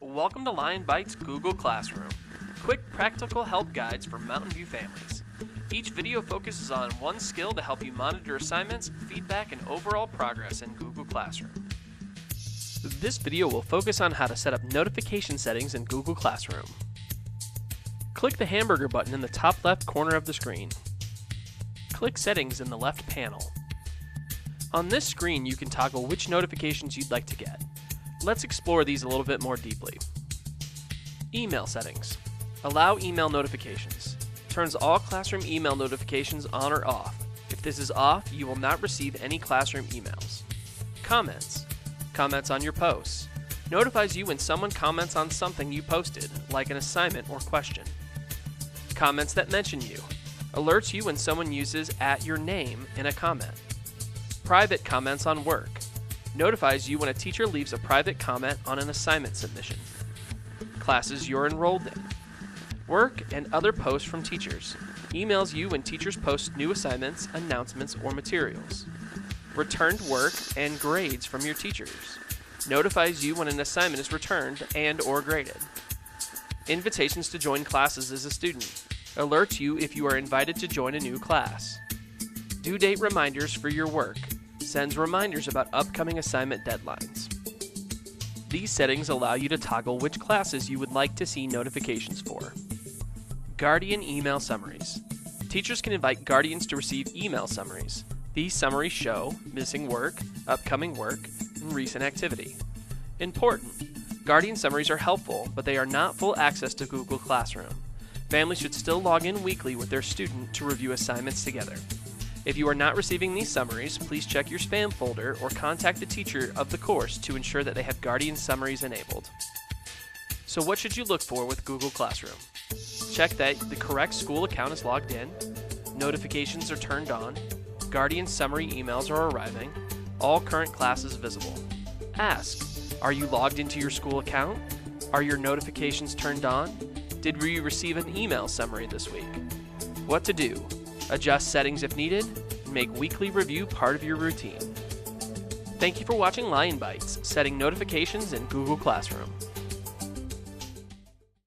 Welcome to Lion Bytes Google Classroom, quick practical help guides for Mountain View families. Each video focuses on one skill to help you monitor assignments, feedback, and overall progress in Google Classroom. This video will focus on how to set up notification settings in Google Classroom. Click the hamburger button in the top left corner of the screen. Click Settings in the left panel. On this screen, you can toggle which notifications you'd like to get. Let's explore these a little bit more deeply. Email settings. Allow email notifications. Turns all classroom email notifications on or off. If this is off, you will not receive any classroom emails. Comments. Comments on your posts. Notifies you when someone comments on something you posted, like an assignment or question. Comments that mention you. Alerts you when someone uses @your name in a comment. Private comments on work. Notifies you when a teacher leaves a private comment on an assignment submission. Classes you're enrolled in. Work and other posts from teachers. Emails you when teachers post new assignments, announcements, or materials. Returned work and grades from your teachers. Notifies you when an assignment is returned and/or graded. Invitations to join classes as a student. Alerts you if you are invited to join a new class. Due date reminders for your work. Sends reminders about upcoming assignment deadlines. These settings allow you to toggle which classes you would like to see notifications for. Guardian email summaries. Teachers can invite guardians to receive email summaries. These summaries show missing work, upcoming work, and recent activity. Important. Guardian summaries are helpful, but they are not full access to Google Classroom. Families should still log in weekly with their student to review assignments together. If you are not receiving these summaries, please check your spam folder or contact the teacher of the course to ensure that they have Guardian summaries enabled. So what should you look for with Google Classroom? Check that the correct school account is logged in, notifications are turned on, Guardian summary emails are arriving, all current classes visible. Ask, are you logged into your school account? Are your notifications turned on? Did we receive an email summary this week? What to do? Adjust settings if needed, and make weekly review part of your routine. Thank you for watching Lion Bytes, setting notifications in Google Classroom.